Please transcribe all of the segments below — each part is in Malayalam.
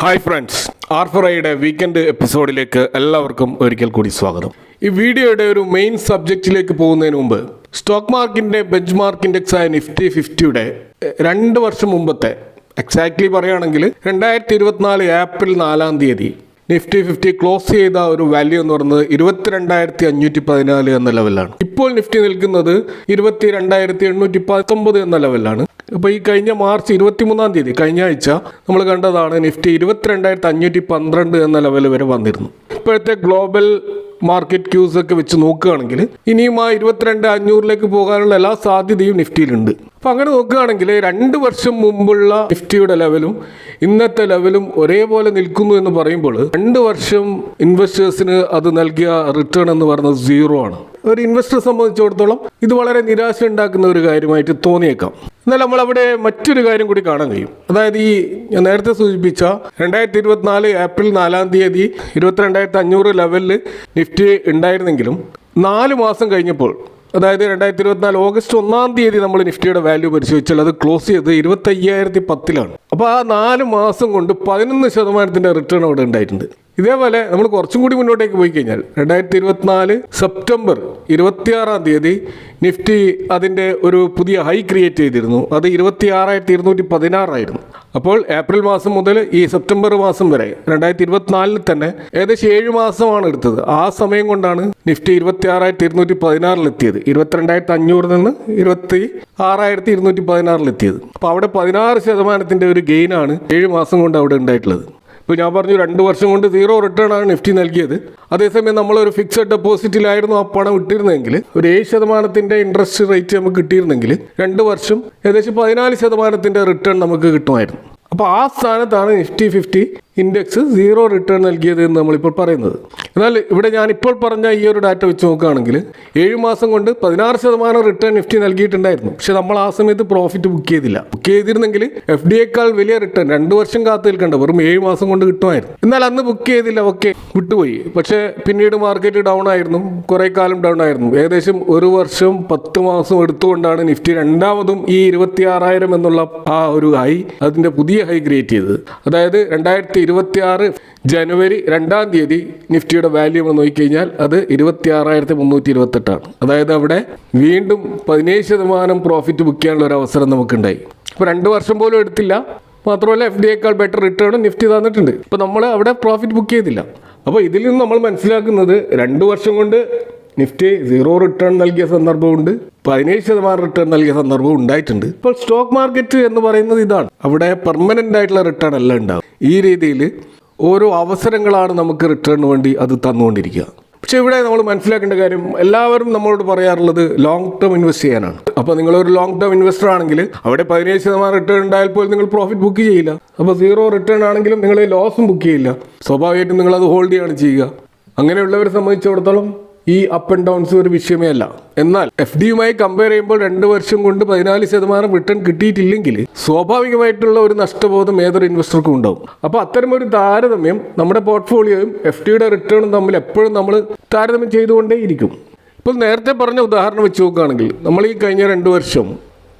ഹായ് ഫ്രണ്ട്സ്, ആർഫറയുടെ വീക്കെൻഡ് എപ്പിസോഡിലേക്ക് എല്ലാവർക്കും ഒരിക്കൽ കൂടി സ്വാഗതം. ഈ വീഡിയോയുടെ ഒരു മെയിൻ സബ്ജക്റ്റിലേക്ക് പോകുന്നതിന് മുമ്പ് സ്റ്റോക്ക് മാർക്കറ്റിൻ്റെ ബെഞ്ച് മാർക്ക് ഇൻഡെക്സ് ആയ നിഫ്റ്റി 50യുടെ 2 വർഷം മുമ്പത്തെ എക്സാക്ട്ലി പറയുകയാണെങ്കിൽ 2024 ഏപ്രിൽ 4 നിഫ്റ്റി 50 ക്ലോസ് ചെയ്ത ഒരു വാല്യൂ എന്ന് പറയുന്നത് 22,514 എന്ന ലെവലാണ്. ഇപ്പോൾ നിഫ്റ്റി നിൽക്കുന്നത് 22,819 എന്ന ലെവലാണ്. അപ്പോൾ ഈ കഴിഞ്ഞ മാർച്ച് 23 കഴിഞ്ഞ ആഴ്ച നമ്മൾ കണ്ടതാണ് നിഫ്റ്റി 22,512 എന്ന ലെവൽ വരെ വന്നിരുന്നു. ഇപ്പോഴത്തെ ഗ്ലോബൽ മാർക്കറ്റ് ക്യൂസ് ഒക്കെ വെച്ച് നോക്കുകയാണെങ്കിൽ ഇനിയും ആ 22,500 പോകാനുള്ള എല്ലാ സാധ്യതയും നിഫ്റ്റിയിലുണ്ട്. അപ്പം അങ്ങനെ നോക്കുകയാണെങ്കിൽ 2 വർഷം മുമ്പുള്ള നിഫ്റ്റിയുടെ ലെവലും ഇന്നത്തെ ലെവലും ഒരേപോലെ നിൽക്കുന്നു എന്ന് പറയുമ്പോൾ 2 വർഷം ഇൻവെസ്റ്റേഴ്സിന് അത് നൽകിയ റിട്ടേൺ എന്ന് പറയുന്നത് 0 ആണ്. ഒരു ഇൻവെസ്റ്ററെ സംബന്ധിച്ചിടത്തോളം ഇത് വളരെ നിരാശ ഉണ്ടാക്കുന്ന ഒരു കാര്യമായിട്ട് തോന്നിയേക്കാം. എന്നാൽ നമ്മളവിടെ മറ്റൊരു കാര്യം കൂടി കാണാൻ കഴിയും. അതായത് ഈ ഞാൻ നേരത്തെ സൂചിപ്പിച്ച 2024 ഏപ്രിൽ 4 22,500 ലെവലിൽ നിഫ്റ്റി ഉണ്ടായിരുന്നെങ്കിലും 4 മാസം കഴിഞ്ഞപ്പോൾ, അതായത് 2024 ഓഗസ്റ്റ് 1 നമ്മൾ നിഫ്റ്റിയുടെ വാല്യൂ പരിശോധിച്ചാൽ അത് ക്ലോസ് ചെയ്ത് 25,010 അപ്പോൾ ആ 4 മാസം കൊണ്ട് 11% റിട്ടേൺ അവിടെ ഉണ്ടായിട്ടുണ്ട്. ഇതേപോലെ നമ്മൾ കുറച്ചും കൂടി മുന്നോട്ടേക്ക് പോയി കഴിഞ്ഞാൽ 2024 സെപ്റ്റംബർ 26 നിഫ്റ്റി അതിൻ്റെ ഒരു പുതിയ ഹൈ ക്രിയേറ്റ് ചെയ്തിരുന്നു. അത് 26,216 ആയിരുന്നു. അപ്പോൾ ഏപ്രിൽ മാസം മുതൽ ഈ സെപ്റ്റംബർ മാസം വരെ 2024 തന്നെ ഏകദേശം 7 മാസമാണ് എടുത്തത്. ആ സമയം കൊണ്ടാണ് നിഫ്റ്റി 26,216 എത്തിയത്. 22,500 നിന്ന് 26,216 എത്തിയത്. അപ്പോൾ അവിടെ 16% ഒരു ഗെയിനാണ് 7 മാസം കൊണ്ട് അവിടെ ഉണ്ടായിട്ടുള്ളത്. ഇപ്പോൾ ഞാൻ പറഞ്ഞു 2 വർഷം കൊണ്ട് 0 റിട്ടേൺ ആണ് നിഫ്റ്റി നൽകിയത്. അതേസമയം നമ്മളൊരു ഫിക്സഡ് ഡെപ്പോസിറ്റിലായിരുന്നു ആ പണം ഇട്ടിരുന്നെങ്കിൽ ഒരു 7% ഇൻട്രസ്റ്റ് റേറ്റ് നമുക്ക് കിട്ടിയിരുന്നെങ്കിൽ 2 വർഷം ഏകദേശം 14% റിട്ടേൺ നമുക്ക് കിട്ടുമായിരുന്നു. അപ്പോൾ ആ സ്ഥാനത്താണ് നിഫ്റ്റി 50 ഇൻഡെക്സ് 0 റിട്ടേൺ നൽകിയത് എന്ന് നമ്മളിപ്പോൾ പറയുന്നത്. എന്നാൽ ഇവിടെ ഞാനിപ്പോൾ പറഞ്ഞ ഈ ഒരു ഡാറ്റ വെച്ച് നോക്കുകയാണെങ്കിൽ 7 മാസം കൊണ്ട് 16% റിട്ടേൺ നിഫ്റ്റി നൽകിയിട്ടുണ്ടായിരുന്നു. പക്ഷെ നമ്മൾ ആ സമയത്ത് പ്രോഫിറ്റ് ബുക്ക് ചെയ്തില്ല. ബുക്ക് ചെയ്തിരുന്നെങ്കിൽ FDയേക്കാൾ വലിയ റിട്ടേൺ 2 വർഷം കാത്തു നിൽക്കേണ്ട വെറും 7 മാസം കൊണ്ട് കിട്ടുമായിരുന്നു. എന്നാൽ അന്ന് ബുക്ക് ചെയ്തില്ല, ഓക്കെ, വിട്ടുപോയി. പക്ഷേ പിന്നീട് മാർക്കറ്റ് ഡൗൺ ആയിരുന്നു, കുറേ കാലം ഡൗൺ ആയിരുന്നു. ഏകദേശം 1 വർഷം 10 മാസം എടുത്തുകൊണ്ടാണ് നിഫ്റ്റി രണ്ടാമതും ഈ 26,000 എന്നുള്ള ആ ഒരു ഹൈ, അതിൻ്റെ പുതിയ ഹൈ ക്രിയേറ്റ് ചെയ്തത്. അതായത് 2026 ജനുവരി 2 നിഫ്റ്റിയുടെ വാല്യൂ എന്ന് നോക്കിക്കഴിഞ്ഞാൽ അത് 26,328 ആണ്. അതായത് അവിടെ വീണ്ടും 17% പ്രോഫിറ്റ് ബുക്ക് ചെയ്യാനുള്ള ഒരു അവസരം നമുക്കുണ്ടായി. ഇപ്പോൾ 2 വർഷം പോലും എടുത്തില്ല. മാത്രമല്ല FDയേക്കാൾ ബെറ്റർ റിട്ടേണും നിഫ്റ്റി തന്നിട്ടുണ്ട്. ഇപ്പോൾ നമ്മൾ അവിടെ പ്രോഫിറ്റ് ബുക്ക് ചെയ്തില്ല. അപ്പോൾ ഇതിൽ നിന്ന് നമ്മൾ മനസ്സിലാക്കുന്നത് 2 വർഷം കൊണ്ട് നിഫ്റ്റി 0 റിട്ടേൺ നൽകിയ സന്ദർഭമുണ്ട്, 17% റിട്ടേൺ നൽകിയ സന്ദർഭം ഉണ്ടായിട്ടുണ്ട്. ഇപ്പോൾ സ്റ്റോക്ക് മാർക്കറ്റ് എന്ന് പറയുന്നത് ഇതാണ്. അവിടെ പെർമനൻ്റ് ആയിട്ടുള്ള റിട്ടേൺ അല്ല ഉണ്ടാവും. ഈ രീതിയിൽ ഓരോ അവസരങ്ങളാണ് നമുക്ക് റിട്ടേണിന് വേണ്ടി അത് തന്നുകൊണ്ടിരിക്കുക. പക്ഷേ ഇവിടെ നമ്മൾ മനസ്സിലാക്കേണ്ട കാര്യം, എല്ലാവരും നമ്മളോട് പറയാറുള്ളത് ലോങ് ടേം ഇൻവെസ്റ്റ് ചെയ്യാനാണ്. അപ്പോൾ നിങ്ങളൊരു ലോങ് ടേം ഇൻവെസ്റ്റർ ആണെങ്കിൽ അവിടെ 17% റിട്ടേൺ ഉണ്ടായാൽ പോലും നിങ്ങൾ പ്രോഫിറ്റ് ബുക്ക് ചെയ്യില്ല. അപ്പോൾ 0 റിട്ടേൺ ആണെങ്കിലും നിങ്ങൾ ലോസും ബുക്ക് ചെയ്യില്ല. സ്വാഭാവികമായിട്ടും നിങ്ങളത് ഹോൾഡ് ചെയ്യാണ് ചെയ്യുക. അങ്ങനെയുള്ളവരെ സംബന്ധിച്ചിടത്തോളം ഈ അപ്പ് ആൻഡ് ഡൗൺസ് ഒരു വിഷയമേ അല്ല. എന്നാൽ FDയുമായി കമ്പയർ ചെയ്യുമ്പോൾ 2 വർഷം കൊണ്ട് 14% റിട്ടേൺ കിട്ടിയിട്ടില്ലെങ്കിൽ സ്വാഭാവികമായിട്ടുള്ള ഒരു നഷ്ടബോധം ഏതൊരു ഇൻവെസ്റ്റർക്കും ഉണ്ടാവും. അപ്പോൾ അത്തരമൊരു താരതമ്യം നമ്മുടെ പോർട്ട്ഫോളിയോയും FDയുടെ റിട്ടേണും തമ്മിൽ എപ്പോഴും നമ്മൾ താരതമ്യം ചെയ്തുകൊണ്ടേയിരിക്കും. ഇപ്പോൾ നേരത്തെ പറഞ്ഞ ഉദാഹരണം വെച്ച് നോക്കുകയാണെങ്കിൽ നമ്മൾ ഈ കഴിഞ്ഞ 2 വർഷം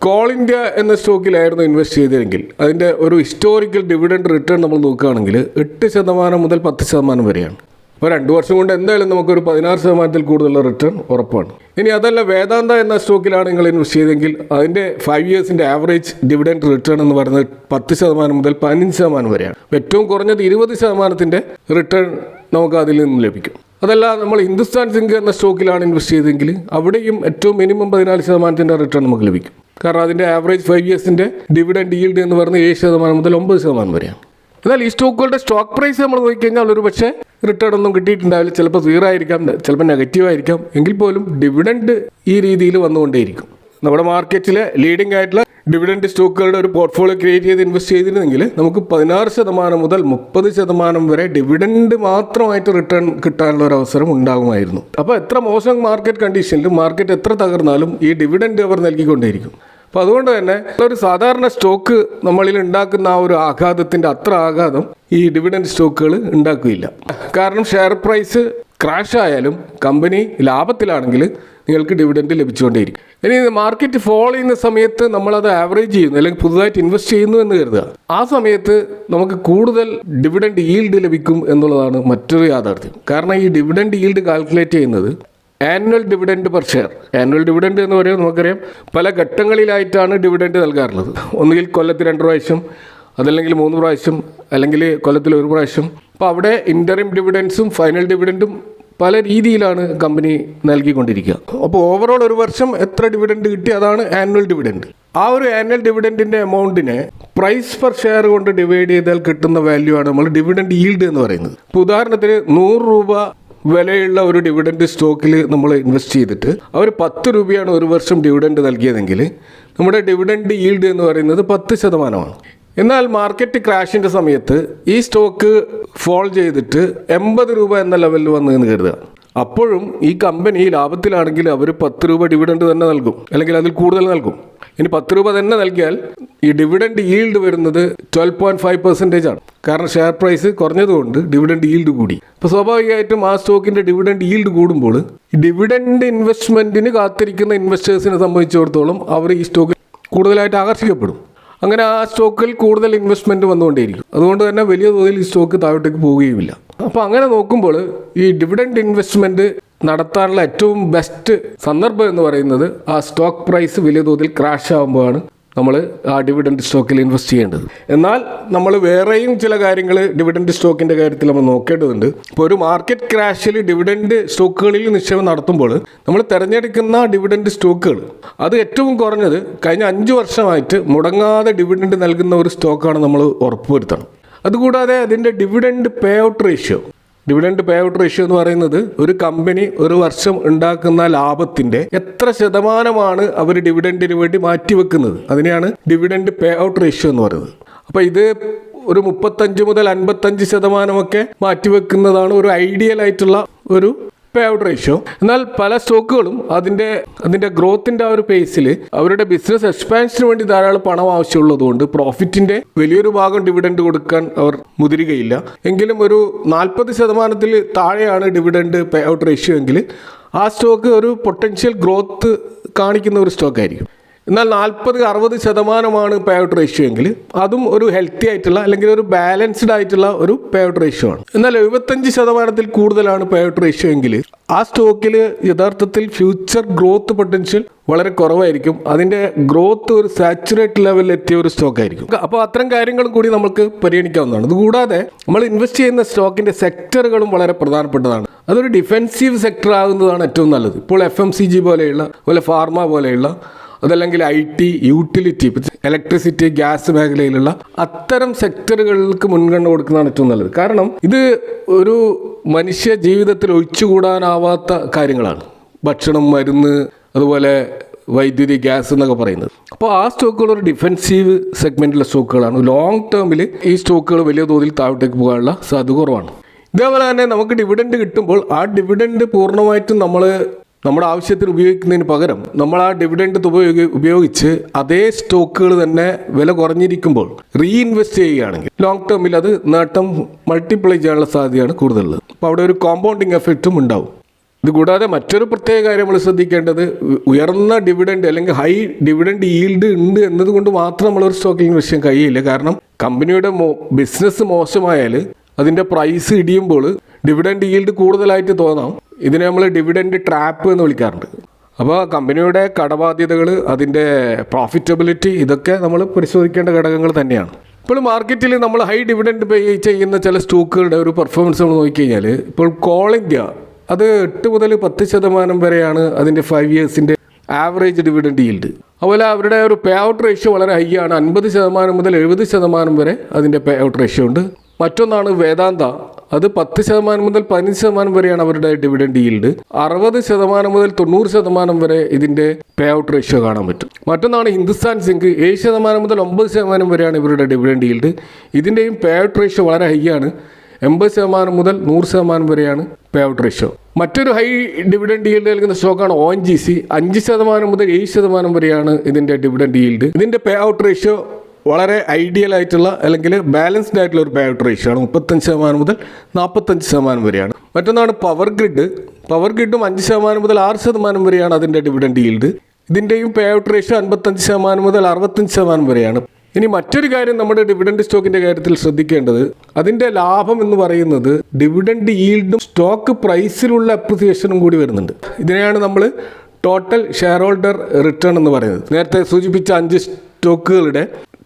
കോൾ ഇന്ത്യ എന്ന സ്റ്റോക്കിലായിരുന്നു ഇൻവെസ്റ്റ് ചെയ്തതെങ്കിൽ അതിൻ്റെ ഒരു ഹിസ്റ്റോറിക്കൽ ഡിവിഡൻഡ് റിട്ടേൺ നമ്മൾ നോക്കുകയാണെങ്കിൽ 8% മുതൽ 10% വരെയാണ്. അപ്പോൾ 2 വർഷം കൊണ്ട് എന്തായാലും നമുക്കൊരു 16% കൂടുതലുള്ള റിട്ടേൺ ഉറപ്പാണ്. ഇനി അതല്ല, വേദാന്ത എന്ന സ്റ്റോക്കിലാണ് നിങ്ങൾ ഇൻവെസ്റ്റ് ചെയ്തെങ്കിൽ അതിൻ്റെ 5 ഇയേഴ്സിൻ്റെ ആവറേജ് ഡിവിഡൻഡ് റിട്ടേൺ എന്ന് പറയുന്നത് 10% മുതൽ 15% വരെയാണ്. ഏറ്റവും കുറഞ്ഞത് 20% റിട്ടേൺ നമുക്ക് അതിൽ നിന്നും ലഭിക്കും. അതല്ല, നമ്മൾ ഹിന്ദുസ്ഥാൻ സിങ്ക് എന്ന സ്റ്റോക്കിലാണ് ഇൻവെസ്റ്റ് ചെയ്തെങ്കിൽ അവിടെയും ഏറ്റവും മിനിമം 14% റിട്ടേൺ നമുക്ക് ലഭിക്കും. കാരണം അതിൻ്റെ ആവറേജ് 5 ഇയേഴ്സിൻ്റെ ഡിവിഡൻഡ് ഈൽഡ് എന്ന് പറയുന്നത് 7% മുതൽ 9% വരെയാണ്. എന്നാൽ ഈ സ്റ്റോക്കുകളുടെ സ്റ്റോക്ക് പ്രൈസ് നമ്മൾ നോക്കിക്കഴിഞ്ഞാൽ ഒരു പക്ഷേ റിട്ടേൺ ഒന്നും കിട്ടിയിട്ടുണ്ടാവില്ല. ചിലപ്പോൾ 0 ആയിരിക്കാം, ചിലപ്പോൾ നെഗറ്റീവ് ആയിരിക്കാം. എങ്കിൽ പോലും ഡിവിഡൻഡ് ഈ രീതിയിൽ വന്നുകൊണ്ടേയിരിക്കും. നമ്മുടെ മാർക്കറ്റിലെ ലീഡിംഗ് ആയിട്ടുള്ള ഡിവിഡൻഡ് സ്റ്റോക്കുകളുടെ ഒരു പോർട്ട്ഫോളിയോ ക്രിയേറ്റ് ചെയ്ത് ഇൻവെസ്റ്റ് ചെയ്തിരുന്നെങ്കിൽ നമുക്ക് 16% മുതൽ 30% വരെ ഡിവിഡൻഡ് മാത്രമായിട്ട് റിട്ടേൺ കിട്ടാനുള്ള ഒരു അവസരം ഉണ്ടാകുമായിരുന്നു. അപ്പോൾ എത്ര മോശം മാർക്കറ്റ് കണ്ടീഷനിലും മാർക്കറ്റ് എത്ര തകർന്നാലും ഈ ഡിവിഡൻഡ് അവർ നൽകിക്കൊണ്ടേയിരിക്കും. അപ്പോൾ അതുകൊണ്ട് തന്നെ ഒരു സാധാരണ സ്റ്റോക്ക് നമ്മളിൽ ഉണ്ടാക്കുന്ന ആ ഒരു ആഘാതത്തിൻ്റെ അത്ര ആഘാതം ഈ ഡിവിഡൻഡ് സ്റ്റോക്കുകൾ ഉണ്ടാക്കുകയില്ല. കാരണം ഷെയർ പ്രൈസ് ക്രാഷ് ആയാലും കമ്പനി ലാഭത്തിലാണെങ്കിൽ നിങ്ങൾക്ക് ഡിവിഡൻഡ് ലഭിച്ചുകൊണ്ടേയിരിക്കും. ഇനി മാർക്കറ്റ് ഫോൾ ചെയ്യുന്ന സമയത്ത് നമ്മളത് ആവറേജ് ചെയ്യുന്നു അല്ലെങ്കിൽ പുതുതായിട്ട് ഇൻവെസ്റ്റ് ചെയ്യുന്നു എന്ന് കരുതുക. ആ സമയത്ത് നമുക്ക് കൂടുതൽ ഡിവിഡൻഡ് ഈൽഡ് ലഭിക്കും എന്നുള്ളതാണ് മറ്റൊരു യാഥാർത്ഥ്യം. കാരണം ഈ ഡിവിഡൻഡ് ഈൽഡ് കാൽക്കുലേറ്റ് ചെയ്യുന്നത് annual dividend per share. Annual dividend എന്ന് പറയുമ്പോൾ നമുക്കറിയാം പല ഘട്ടങ്ങളിലായിട്ടാണ് ഡിവിഡൻഡ് നൽകാറുള്ളത്. ഒന്നുകിൽ കൊല്ലത്തിൽ 2 പ്രാവശ്യം, അതല്ലെങ്കിൽ 3 പ്രാവശ്യം, അല്ലെങ്കിൽ കൊല്ലത്തിൽ 1 പ്രാവശ്യം. അപ്പോൾ അവിടെ ഇൻ്ററിം ഡിവിഡൻസും ഫൈനൽ ഡിവിഡൻറ്റും പല രീതിയിലാണ് കമ്പനി നൽകിക്കൊണ്ടിരിക്കുക. അപ്പോൾ ഓവറോൾ ഒരു വർഷം എത്ര ഡിവിഡൻഡ് കിട്ടി അതാണ് ആനുവൽ ഡിവിഡൻഡ്. ആ ഒരു ആനുവൽ ഡിവിഡൻറ്റിൻ്റെ എമൗണ്ടിനെ പ്രൈസ് പെർ ഷെയർ കൊണ്ട് ഡിവൈഡ് ചെയ്താൽ കിട്ടുന്ന വാല്യൂ ആണ് നമ്മൾ ഡിവിഡൻഡ് ഈൽഡ് എന്ന് പറയുന്നത്. ഇപ്പോൾ ഉദാഹരണത്തിന് 100 രൂപ വിലയുള്ള ഒരു ഡിവിഡൻഡ് സ്റ്റോക്കിൽ നമ്മൾ ഇൻവെസ്റ്റ് ചെയ്തിട്ട് അവർ 10 രൂപയാണ് ഒരു വർഷം ഡിവിഡൻഡ് നൽകിയതെങ്കിൽ നമ്മുടെ ഡിവിഡൻഡ് ഈൽഡ് എന്ന് പറയുന്നത് 10%. എന്നാൽ മാർക്കറ്റ് ക്രാഷിൻ്റെ സമയത്ത് ഈ സ്റ്റോക്ക് ഫോൾ ചെയ്തിട്ട് 80 രൂപ എന്ന ലെവലിൽ വന്നു എന്ന് കരുതുക. അപ്പോഴും ഈ കമ്പനി ലാഭത്തിലാണെങ്കിൽ അവർ 10 രൂപ ഡിവിഡൻഡ് തന്നെ നൽകും, അല്ലെങ്കിൽ അതിൽ കൂടുതൽ നൽകും. ഇനി 10 രൂപ തന്നെ നൽകിയാൽ ഈ ഡിവിഡൻഡ് ഈൽഡ് വരുന്നത് 12.5% ആണ്. കാരണം ഷെയർ പ്രൈസ് കുറഞ്ഞതുകൊണ്ട് ഡിവിഡൻഡ് ഈൽഡ് കൂടി. അപ്പോൾ സ്വാഭാവികമായിട്ടും ആ സ്റ്റോക്കിൻ്റെ ഡിവിഡൻഡ് ഈൽഡ് കൂടുമ്പോൾ ഡിവിഡൻഡ് ഇൻവെസ്റ്റ്മെൻറ്റിന് കാത്തിരിക്കുന്ന ഇൻവെസ്റ്റേഴ്സിനെ സംബന്ധിച്ചിടത്തോളം അവർ ഈ സ്റ്റോക്കിൽ കൂടുതലായിട്ട് ആകർഷിക്കപ്പെടും. അങ്ങനെ ആ സ്റ്റോക്കിൽ കൂടുതൽ ഇൻവെസ്റ്റ്മെൻറ്റ് വന്നുകൊണ്ടേയിരിക്കും. അതുകൊണ്ട് തന്നെ വലിയ തോതിൽ ഈ സ്റ്റോക്ക് താഴോട്ടേക്ക് പോവുകയുമില്ല. അപ്പോൾ അങ്ങനെ നോക്കുമ്പോൾ ഈ ഡിവിഡൻഡ് ഇൻവെസ്റ്റ്മെൻറ്റ് നടത്താനുള്ള ഏറ്റവും ബെസ്റ്റ് സന്ദർഭം എന്ന് പറയുന്നത് ആ സ്റ്റോക്ക് പ്രൈസ് വലിയ തോതിൽ ക്രാഷ് ആകുമ്പോഴാണ് നമ്മൾ ആ ഡിവിഡൻഡ് സ്റ്റോക്കിൽ ഇൻവെസ്റ്റ് ചെയ്യേണ്ടത്. എന്നാൽ നമ്മൾ വേറെയും ചില കാര്യങ്ങൾ ഡിവിഡൻഡ് സ്റ്റോക്കിൻ്റെ കാര്യത്തിൽ നമ്മൾ നോക്കേണ്ടതുണ്ട്. ഇപ്പോൾ ഒരു മാർക്കറ്റ് ക്രാഷിൽ ഡിവിഡൻഡ് സ്റ്റോക്കുകളിൽ നിക്ഷേപം നടത്തുമ്പോൾ നമ്മൾ തിരഞ്ഞെടുക്കുന്ന ഡിവിഡൻഡ് സ്റ്റോക്കുകൾ അത് ഏറ്റവും കുറഞ്ഞത് കഴിഞ്ഞ 5 വർഷമായിട്ട് മുടങ്ങാതെ ഡിവിഡൻഡ് നൽകുന്ന ഒരു സ്റ്റോക്കാണ് നമ്മൾ ഉറപ്പുവരുത്തണം. അതുകൂടാതെ അതിൻ്റെ ഡിവിഡൻഡ് പേ ഔട്ട് റേഷ്യോ എന്ന് പറയുന്നത് ഒരു കമ്പനി ഒരു വർഷം ഉണ്ടാക്കുന്ന ലാഭത്തിൻ്റെ എത്ര ശതമാനമാണ് അവർ ഡിവിഡൻഡിന് വേണ്ടി മാറ്റിവെക്കുന്നത്, അതിനെയാണ് ഡിവിഡൻഡ് പേ ഔട്ട് റേഷ്യോ എന്ന് പറയുന്നത്. അപ്പോൾ ഇത് ഒരു 35 മുതൽ 55% മാറ്റിവെക്കുന്നതാണ് ഒരു ഐഡിയൽ ആയിട്ടുള്ള ഒരു പേ ഔട്ട് റേഷ്യോ. എന്നാൽ പല സ്റ്റോക്കുകളും അതിൻ്റെ ഗ്രോത്തിൻ്റെ ആ ഒരു പേസിൽ അവരുടെ ബിസിനസ് എക്സ്പാൻഷന് വേണ്ടി ധാരാളം പണം ആവശ്യമുള്ളതുകൊണ്ട് പ്രോഫിറ്റിൻ്റെ വലിയൊരു ഭാഗം ഡിവിഡൻഡ് കൊടുക്കാൻ അവർ മുതിരുകയില്ല. എങ്കിലും ഒരു 40% താഴെയാണ് ഡിവിഡൻഡ് പേ ഔട്ട് റേഷ്യോ എങ്കിൽ ആ സ്റ്റോക്ക് ഒരു പൊട്ടൻഷ്യൽ ഗ്രോത്ത് കാണിക്കുന്ന ഒരു സ്റ്റോക്കായിരിക്കും. എന്നാൽ 40-60% പേ ഔട്ട് റേഷ്യോ എങ്കിൽ അതും ഒരു ഹെൽത്തി ആയിട്ടുള്ള അല്ലെങ്കിൽ ഒരു ബാലൻസ്ഡ് ആയിട്ടുള്ള ഒരു പേ ഔട്ട് റേഷ്യോ ആണ്. എന്നാൽ 75% കൂടുതലാണ് പേ ഔട്ട് റേഷ്യോ എങ്കിൽ ആ സ്റ്റോക്കിൽ യഥാർത്ഥത്തിൽ ഫ്യൂച്ചർ ഗ്രോത്ത് പൊട്ടൻഷ്യൽ വളരെ കുറവായിരിക്കും. അതിൻ്റെ ഗ്രോത്ത് ഒരു സാച്ചുറേറ്റ് ലെവലിൽ എത്തിയ ഒരു സ്റ്റോക്കായിരിക്കും. അപ്പോൾ അത്തരം കാര്യങ്ങളും കൂടി നമുക്ക് പരിഗണിക്കാവുന്നതാണ്. അതുകൂടാതെ നമ്മൾ ഇൻവെസ്റ്റ് ചെയ്യുന്ന സ്റ്റോക്കിൻ്റെ സെക്ടറുകളും വളരെ പ്രധാനപ്പെട്ടതാണ്. അതൊരു ഡിഫെൻസീവ് സെക്ടർ ആകുന്നതാണ് ഏറ്റവും നല്ലത്. ഇപ്പോൾ FMCG പോലെ ഫാർമ പോലെയുള്ള, അതല്ലെങ്കിൽ IT, യൂട്ടിലിറ്റി, ഇലക്ട്രിസിറ്റി, ഗ്യാസ് മേഖലയിലുള്ള അത്തരം സെക്ടറുകൾക്ക് മുൻഗണന കൊടുക്കുന്നതാണ് ഏറ്റവും നല്ലത്. കാരണം ഇത് ഒരു മനുഷ്യ ജീവിതത്തിൽ ഒഴിച്ചുകൂടാനാവാത്ത കാര്യങ്ങളാണ്. ഭക്ഷണം, മരുന്ന്, അതുപോലെ വൈദ്യുതി, ഗ്യാസ് എന്നൊക്കെ പറയുന്നത്. അപ്പോൾ ആ സ്റ്റോക്കുകൾ ഒരു ഡിഫെൻസീവ് സെഗ്മെൻറ്റിലെ സ്റ്റോക്കുകളാണ്. ലോങ് ടേമിൽ ഈ സ്റ്റോക്കുകൾ വലിയ തോതിൽ താഴോട്ടേക്ക് പോകാനുള്ള സാധ്യത കുറവാണ്. ഇതേപോലെ തന്നെ നമുക്ക് ഡിവിഡൻഡ് കിട്ടുമ്പോൾ ആ ഡിവിഡൻഡ് പൂർണ്ണമായിട്ടും നമ്മുടെ ആവശ്യത്തിന് ഉപയോഗിക്കുന്നതിന് പകരം നമ്മൾ ആ ഡിവിഡൻഡ് ഉപയോഗിച്ച് അതേ സ്റ്റോക്കുകൾ തന്നെ വില കുറഞ്ഞിരിക്കുമ്പോൾ റീഇൻവെസ്റ്റ് ചെയ്യുകയാണെങ്കിൽ ലോങ് ടേമിൽ അത് നേട്ടം മൾട്ടിപ്ലൈ ചെയ്യാനുള്ള സാധ്യതയാണ് കൂടുതലുള്ളത്. അപ്പോൾ അവിടെ ഒരു കോമ്പൗണ്ടിങ് എഫക്റ്റും ഉണ്ടാവും. ഇതുകൂടാതെ മറ്റൊരു പ്രത്യേക കാര്യം നമ്മൾ ശ്രദ്ധിക്കേണ്ടത്, ഉയർന്ന ഡിവിഡൻഡ് അല്ലെങ്കിൽ ഹൈ ഡിവിഡൻഡ് ഈൽഡ് ഉണ്ട് എന്നതുകൊണ്ട് മാത്രം നമ്മളൊരു സ്റ്റോക്കിൽ ഇൻവെസ്റ്റ് ചെയ്യാൻ കഴിയില്ല. കാരണം കമ്പനിയുടെ ബിസിനസ് മോശമായാൽ അതിൻ്റെ പ്രൈസ് ഇടിയുമ്പോൾ ഡിവിഡൻഡ് ഈൽഡ് കൂടുതലായിട്ട് തോന്നാം. ഇതിനെ നമ്മൾ ഡിവിഡൻഡ് ട്രാപ്പ് എന്ന് വിളിക്കാറുണ്ട്. അപ്പോൾ കമ്പനിയുടെ കടബാധ്യതകൾ, അതിൻ്റെ പ്രോഫിറ്റബിലിറ്റി, ഇതൊക്കെ നമ്മൾ പരിശോധിക്കേണ്ട ഘടകങ്ങൾ തന്നെയാണ്. ഇപ്പോൾ മാർക്കറ്റിൽ നമ്മൾ ഹൈ ഡിവിഡൻഡ് പേ ചെയ്യുന്ന ചില സ്റ്റോക്കുകളുടെ ഒരു പെർഫോമൻസ് നമ്മൾ നോക്കിക്കഴിഞ്ഞാൽ, ഇപ്പോൾ കോൾ ഇന്ത്യ അത് 8 മുതൽ 10% വരെയാണ് അതിൻ്റെ 5 ഇയേഴ്സിൻ്റെ ആവറേജ് ഡിവിഡൻഡ് ഈൽഡ്. അതുപോലെ അവരുടെ ഒരു പേ ഔട്ട് റേഷ്യോ വളരെ ഹൈ ആണ്. 50% മുതൽ 70% വരെ അതിൻ്റെ പേ ഔട്ട് റേഷ്യോ ഉണ്ട്. മറ്റൊന്നാണ് വേദാന്ത, അത് 10% മുതൽ 15% വരെയാണ് അവരുടെ ഡിവിഡൻഡ് ഈൽഡ്. 60% മുതൽ 90% വരെ ഇതിൻ്റെ പേ ഔട്ട് റേഷ്യോ കാണാൻ പറ്റും. മറ്റൊന്നാണ് ഹിന്ദുസ്ഥാൻ സിങ്ക്, 7% മുതൽ 9% വരെയാണ് ഇവരുടെ ഡിവിഡൻഡ് ഈൽഡ്. ഇതിൻ്റെയും പേ ഔട്ട് റേഷ്യോ വളരെ ഹൈ ആണ്. 80% മുതൽ 100% വരെയാണ് പേ ഔട്ട് റേഷ്യോ. മറ്റൊരു ഹൈ ഡിവിഡൻഡ് ഈൽഡ് നൽകുന്ന സ്റ്റോക്കാണ് ONGC, 5% മുതൽ 7% വരെയാണ് ഇതിൻ്റെ ഡിവിഡൻഡ് ഈൽഡ്. ഇതിൻ്റെ പേ ഔട്ട് റേഷ്യോ വളരെ ഐഡിയൽ ആയിട്ടുള്ള അല്ലെങ്കിൽ ബാലൻസ്ഡ് ആയിട്ടുള്ള ഒരു പേ ഔട്ട് റേഷ്യോ ആണ്. 35% മുതൽ 45% വരെയാണ്. മറ്റൊന്നാണ് പവർ ഗ്രിഡ്. പവർ ഗ്രിഡും 5% മുതൽ 6% വരെയാണ് അതിൻ്റെ ഡിവിഡൻഡ് ഈൽഡ്. ഇതിൻ്റെയും പേ ഔട്ട് റേഷ്യോ 55% മുതൽ 65% വരെയാണ്. ഇനി മറ്റൊരു കാര്യം നമ്മുടെ ഡിവിഡൻഡ് സ്റ്റോക്കിൻ്റെ കാര്യത്തിൽ ശ്രദ്ധിക്കേണ്ടത്, അതിൻ്റെ ലാഭം എന്ന് പറയുന്നത് ഡിവിഡൻഡ് ഈൽഡും സ്റ്റോക്ക് പ്രൈസിലുള്ള അപ്രിസിയേഷനും കൂടി വരുന്നുണ്ട്. ഇതിനെയാണ് നമ്മൾ ടോട്ടൽ ഷെയർ ഹോൾഡർ റിട്ടേൺ എന്ന് പറയുന്നത്. നേരത്തെ സൂചിപ്പിച്ച 5 സ്റ്റോക്കുകളുടെ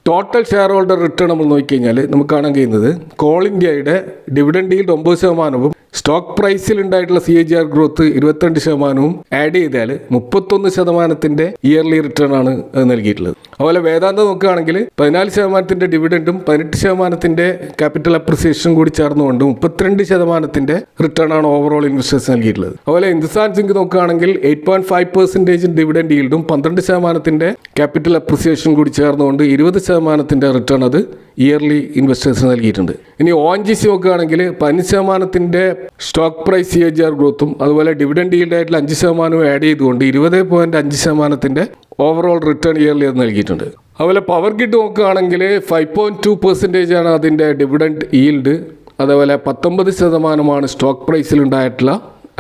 ടോട്ടൽ ഷെയർ ഹോൾഡർ റിട്ടേൺ നമ്മൾ നോക്കിക്കഴിഞ്ഞാൽ നമുക്ക് കാണാൻ കഴിയുന്നത് കോൾ ഇന്ത്യയുടെ ഡിവിഡൻഡ് ഈൽഡ് 9%, സ്റ്റോക്ക് പ്രൈസിൽ ഉണ്ടായിട്ടുള്ള CAGR ഗ്രോത്ത് 22%, ആഡ് ചെയ്താൽ 31% ഇയർലി റിട്ടേൺ ആണ് അത് നൽകിയിട്ടുള്ളത്. അതുപോലെ വേദാന്ത നോക്കുകയാണെങ്കിൽ 14% ഡിവിഡൻഡും 18% ക്യാപിറ്റൽ അപ്രിസിയേഷനും കൂടി ചേർന്നുകൊണ്ട് 32% റിട്ടേൺ ആണ് ഓവറോൾ ഇൻവെസ്റ്റേഴ്സ് നൽകിയിട്ടുള്ളത്. അതുപോലെ ഹിന്ദുസ്ഥാൻ സിങ്ക് നോക്കുകയാണെങ്കിൽ 8.5% ഡിവിഡൻഡ് ഈൽഡും 12% ക്യാപിറ്റൽ അപ്രിസിയേഷൻ കൂടി ചേർന്നുകൊണ്ട് 20% റിട്ടേൺ അത് ഇയർലി ഇൻവെസ്റ്റേഴ്സ് നൽകിയിട്ടുണ്ട്. ഇനി ONGC നോക്കുകയാണെങ്കിൽ 15% സ്റ്റോക്ക് പ്രൈസ് CAGR ഗ്രോത്തും അതുപോലെ ഡിവിഡൻഡ് ഈൽഡ് ആയിട്ടുള്ള 5% ആഡ് ചെയ്തുകൊണ്ട് 20.5% ഓവറോൾ റിട്ടേൺ ഇയർലി അത് നൽകിയിട്ടുണ്ട്. അതുപോലെ പവർ ഗ്രിഡ് നോക്കുകയാണെങ്കിൽ 5.2% ആണ് അതിൻ്റെ ഡിവിഡൻഡ് ഈൽഡ്. അതേപോലെ 19% സ്റ്റോക്ക് പ്രൈസിൽ ഉണ്ടായിട്ടുള്ള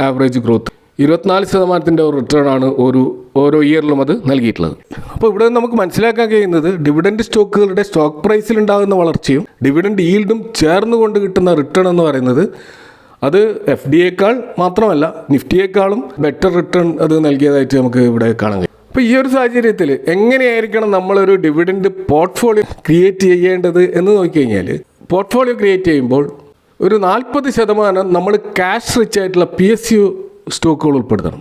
ആവറേജ് ഗ്രോത്ത്. 24% റിട്ടേൺ ആണ് ഓരോ ഇയറിലും അത് നൽകിയിട്ടുള്ളത്. അപ്പോൾ ഇവിടെ നമുക്ക് മനസ്സിലാക്കാൻ കഴിയുന്നത് ഡിവിഡൻഡ് സ്റ്റോക്കുകളുടെ സ്റ്റോക്ക് പ്രൈസിൽ ഉണ്ടാകുന്ന വളർച്ചയും ഡിവിഡൻഡ് ഈൽഡും ചേർന്നുകൊണ്ട് കിട്ടുന്ന റിട്ടേൺ എന്ന് പറയുന്നത് അത് FDയേക്കാൾ മാത്രമല്ല നിഫ്റ്റിയേക്കാളും ബെറ്റർ റിട്ടേൺ അത് നൽകിയതായിട്ട് നമുക്ക് ഇവിടെ കാണാൻ കഴിയും. അപ്പോൾ ഈ ഒരു സാഹചര്യത്തിൽ എങ്ങനെയായിരിക്കണം നമ്മളൊരു ഡിവിഡൻഡ് പോർട്ട്ഫോളിയോ ക്രിയേറ്റ് ചെയ്യേണ്ടത് എന്ന് നോക്കിക്കഴിഞ്ഞാൽ, പോർട്ട്ഫോളിയോ ക്രിയേറ്റ് ചെയ്യുമ്പോൾ ഒരു 40% നമ്മൾ ക്യാഷ് റിച്ച് ആയിട്ടുള്ള PSU സ്റ്റോക്കുകൾ ഉൾപ്പെടുത്തണം.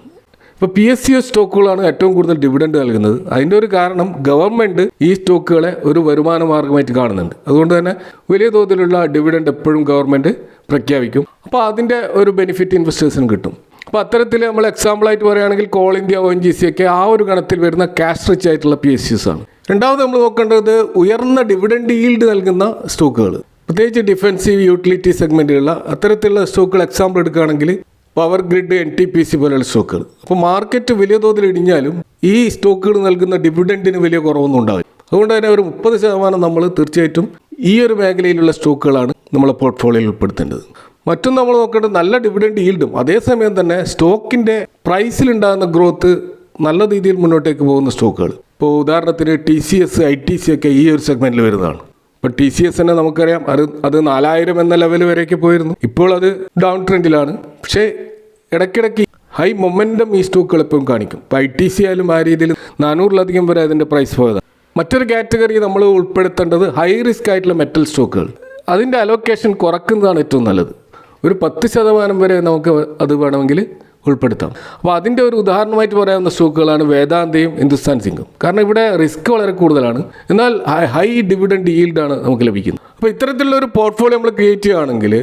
ഇപ്പോൾ PSU സ്റ്റോക്കുകളാണ് ഏറ്റവും കൂടുതൽ ഡിവിഡൻഡ് നൽകുന്നത്. അതിൻ്റെ ഒരു കാരണം ഗവൺമെൻറ് ഈ സ്റ്റോക്കുകളെ ഒരു വരുമാന മാർഗമായിട്ട് കാണുന്നുണ്ട്. അതുകൊണ്ട് തന്നെ വലിയ തോതിലുള്ള ഡിവിഡൻഡ് എപ്പോഴും ഗവൺമെൻറ് പ്രഖ്യാപിക്കും. അപ്പോൾ അതിൻ്റെ ഒരു ബെനിഫിറ്റ് ഇൻവെസ്റ്റേഴ്സിന് കിട്ടും. അപ്പോൾ അത്തരത്തിൽ നമ്മൾ എക്സാമ്പിളായിട്ട് പറയുകയാണെങ്കിൽ കോൾ ഇന്ത്യ, ONGC ഒക്കെ ആ ഒരു ഗണത്തിൽ വരുന്ന ക്യാഷ് റിച്ച് ആയിട്ടുള്ള PSUs ആണ്. രണ്ടാമത് നമ്മൾ നോക്കേണ്ടത് ഉയർന്ന ഡിവിഡൻഡ് ഈൽഡ് നൽകുന്ന സ്റ്റോക്കുകൾ, പ്രത്യേകിച്ച് ഡിഫെൻസീവ് യൂട്ടിലിറ്റി സെഗ്മെൻറ്റുള്ള അത്തരത്തിലുള്ള സ്റ്റോക്കുകൾ എക്സാമ്പിൾ എടുക്കുകയാണെങ്കിൽ പവർ ഗ്രിഡ്, NTPC പോലെയുള്ള സ്റ്റോക്കുകൾ. അപ്പോൾ മാർക്കറ്റ് വലിയ തോതിൽ ഇടിഞ്ഞാലും ഈ സ്റ്റോക്കുകൾ നൽകുന്ന ഡിവിഡൻഡിന് വലിയ കുറവൊന്നും ഉണ്ടാവില്ല. അതുകൊണ്ട് തന്നെ ഒരു 30% നമ്മൾ തീർച്ചയായിട്ടും ഈ ഒരു മേഖലയിലുള്ള സ്റ്റോക്കുകളാണ് നമ്മളെ പോർട്ട്ഫോളിയോയിൽ ഉൾപ്പെടുത്തേണ്ടത്. മറ്റൊന്ന് നമ്മൾ നോക്കേണ്ടത് നല്ല ഡിവിഡൻഡ് ഈൽഡും അതേസമയം തന്നെ സ്റ്റോക്കിൻ്റെ പ്രൈസിലുണ്ടാകുന്ന ഗ്രോത്ത് നല്ല രീതിയിൽ മുന്നോട്ടേക്ക് പോകുന്ന സ്റ്റോക്കുകൾ. ഇപ്പോൾ ഉദാഹരണത്തിന് TCS, ITC ഒക്കെ ഈ ഒരു സെഗ്മെൻറ്റിൽ വരുന്നതാണ്. ഇപ്പോൾ TCS തന്നെ നമുക്കറിയാം അത് 4000 എന്ന ലെവൽ വരെയൊക്കെ പോയിരുന്നു. ഇപ്പോൾ അത് ഡൗൺ ട്രെൻഡിലാണ്. പക്ഷേ ഇടയ്ക്കിടയ്ക്ക് ഹൈ മൊമെൻറ്റം ഈ സ്റ്റോക്കുകൾ എപ്പോഴും കാണിക്കും. ഇപ്പോൾ ITC ആയാലും ആ രീതിയിൽ 400-ലധികം വരെ അതിൻ്റെ പ്രൈസ് പോയതാണ്. മറ്റൊരു കാറ്റഗറി നമ്മൾ ഉൾപ്പെടുത്തേണ്ടത് ഹൈ റിസ്ക് ആയിട്ടുള്ള മെറ്റൽ സ്റ്റോക്കുകൾ. അതിൻ്റെ അലോക്കേഷൻ കുറക്കുന്നതാണ് ഏറ്റവും നല്ലത്. ഒരു 10% വരെ നമുക്ക് അത് വേണമെങ്കിൽ ഉൾപ്പെടുത്താം. അപ്പോൾ അതിൻ്റെ ഒരു ഉദാഹരണമായിട്ട് പറയാവുന്ന സ്റ്റോക്കുകളാണ് വേദാന്തയും ഹിന്ദുസ്ഥാൻ സിങ്കും. കാരണം ഇവിടെ റിസ്ക് വളരെ കൂടുതലാണ്, എന്നാൽ ഹൈ ഡിവിഡൻഡ് ഈൽഡാണ് നമുക്ക് ലഭിക്കുന്നത്. അപ്പോൾ ഇത്തരത്തിലുള്ള ഒരു പോർട്ട്ഫോളിയോ നമ്മൾ ക്രിയേറ്റ് ചെയ്യുകയാണെങ്കിൽ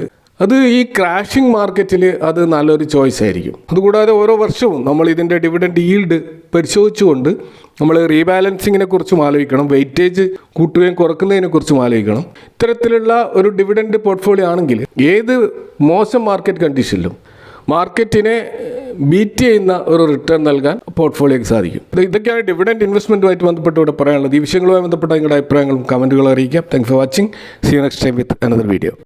അത് ഈ ക്രാഷിംഗ് മാർക്കറ്റിൽ അത് നല്ലൊരു ചോയ്സ് ആയിരിക്കും. അതുകൂടാതെ ഓരോ വർഷവും നമ്മൾ ഇതിൻ്റെ ഡിവിഡൻഡ് ഈൽഡ് പരിശോധിച്ചുകൊണ്ട് നമ്മൾ റീബാലൻസിങ്ങിനെ കുറിച്ചും ആലോചിക്കണം, വെയിറ്റേജ് കൂട്ടുകയും കുറക്കുന്നതിനെ കുറിച്ചും ആലോചിക്കണം. ഇത്തരത്തിലുള്ള ഒരു ഡിവിഡൻഡ് പോർട്ട്ഫോളിയോ ആണെങ്കിൽ ഏത് മോശം മാർക്കറ്റ് കണ്ടീഷനിലും മാർക്കറ്റിനെ ബീറ്റ് ചെയ്യുന്ന ഒരു റിട്ടേൺ നൽകാൻ പോർട്ട്ഫോളിയോയ്ക്ക് സാധിക്കും. ഇതൊക്കെയാണ് ഡിവിഡൻഡ് ഇൻവെസ്റ്റ്മെൻറ്റുമായിട്ട് ബന്ധപ്പെട്ട് ഇവിടെ പറയാനുള്ളത്. ഈ വിഷയങ്ങളുമായി ബന്ധപ്പെട്ട നിങ്ങളുടെ അഭിപ്രായങ്ങളും കമൻറ്റുകളും അറിയിക്കാം. Thanks for watching. See you next time with another video.